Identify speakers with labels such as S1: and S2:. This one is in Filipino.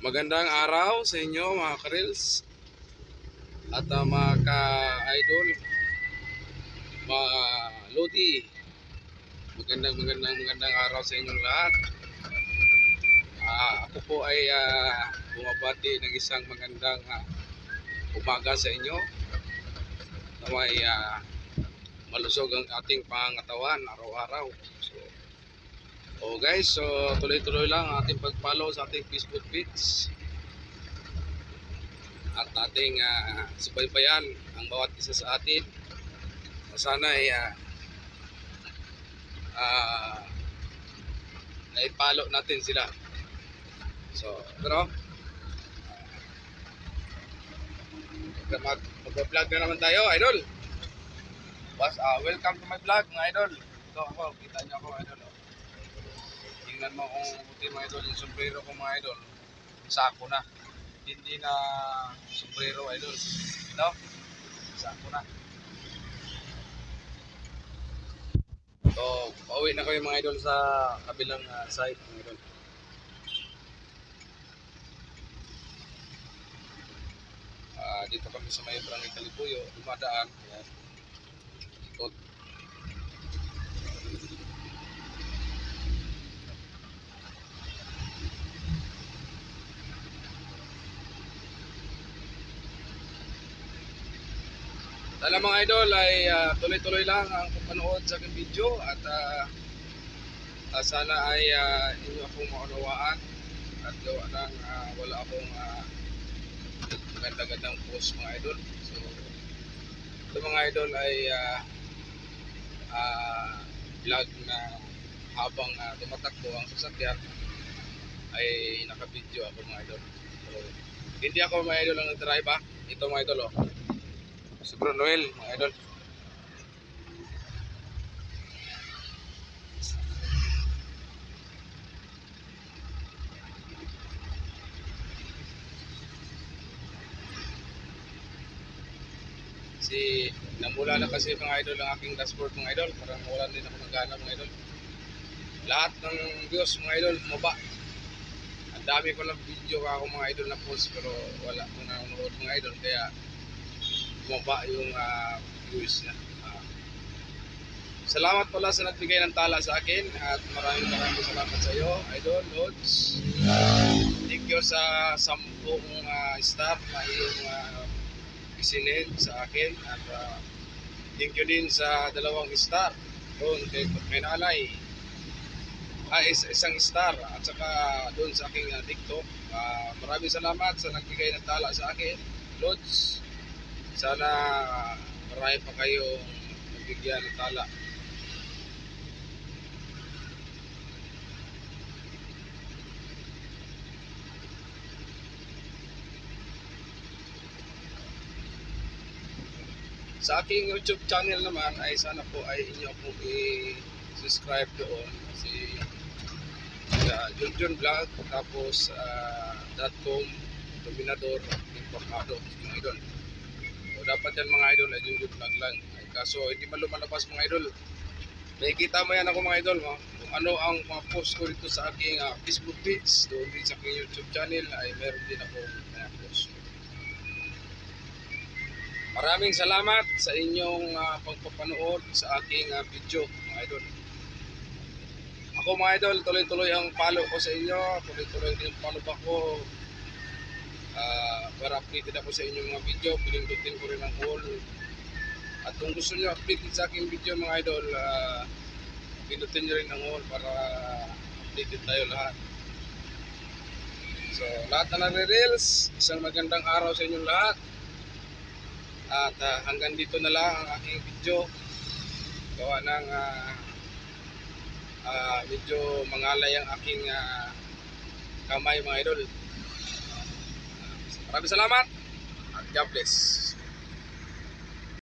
S1: Magandang araw sa inyo mga karels at mga ka-idol, mga lodi. Magandang araw sa inyong lahat. Ako po ay bumabati ng isang magandang umaga sa inyo na may malusog ang ating pangatawan araw-araw. So guys, so tuloy-tuloy lang ang ating pag-follow sa ating Facebook page at ating subaybayan ang bawat isa sa atin. Sana ay naipalo natin sila. So, pero mag-vlog na naman tayo, idol. Welcome to my vlog, mga idol. Ito ako, kita niyo ako, idol. Tingnan mo kung buti, mga idol, yung sombrero ko, mga idol. Sako na. Hindi na sombrero, idol. Ito, sako na. So, pauwi na kayo, mga idol, sa kabilang side, mga idol. Dito kami sa may Barangay Kalibuyo, dumadaan. Ayan. Ikot. Sana mga idol ay tuloy-tuloy lang ang panood sa aking video at sana ay inyo akong maunawaan at gawa ng wala akong magandang post, mga idol. So ito, mga idol, ay vlog na habang tumatakbo ang sasakyan ay naka-video ako, mga idol. So hindi ako, mga idol, ang nag-drive. Ito, mga idol, si Bro Noel, mga idol. Namula na kasi, mga idol, ang aking dashboard, mga idol. Parang wala din ako ng gana, mga idol. Lahat ng views, mga idol, bumaba. Ang dami ko ng video ako, mga idol, na post, pero wala ko na nanonood, mga idol. Kaya bumaba yung views na. Salamat pala sa nagbigay ng tala sa akin at maraming salamat sa iyo, idol, Lods. Thank you sa 10 star na iyong isinend sa akin at thank you din sa 2 star doon kay nanay, isang star at saka doon sa aking TikTok. Maraming salamat sa nagbigay ng tala sa akin, Lods. Sana marami pa kayong magbigyan ng tala. Sa aking YouTube channel naman ay sana po ay inyo akong i-subscribe doon, kasi Junjun Vlog, tapos .com, Dominador, Informado, mga idol. So dapat yan, mga idol, ay Junjun Vlog lang. Kaso hindi man lumalabas, mga idol. Nakikita mo yan ako, mga idol, kung ano ang mga post ko dito sa aking Facebook page, doon din sa aking YouTube channel ay meron din ako mga post. Maraming salamat sa inyong pagpapanood sa aking video, mga idol. Ako, mga idol, tuloy-tuloy ang follow ko sa inyo. Tuloy-tuloy din follow back ko para updated ako sa inyong mga video. Pindutin ko rin ang all. At kung gusto nyo updated sa aking video, mga idol, pindutin nyo rin ang all para updated tayo lahat. So lahat na nagre-reels, isang magandang araw sa inyong lahat. At hanggang dito na lang ang aking video. Gawa ng medyo mangalay ang aking kamay, mga idol. Maraming salamat at God bless.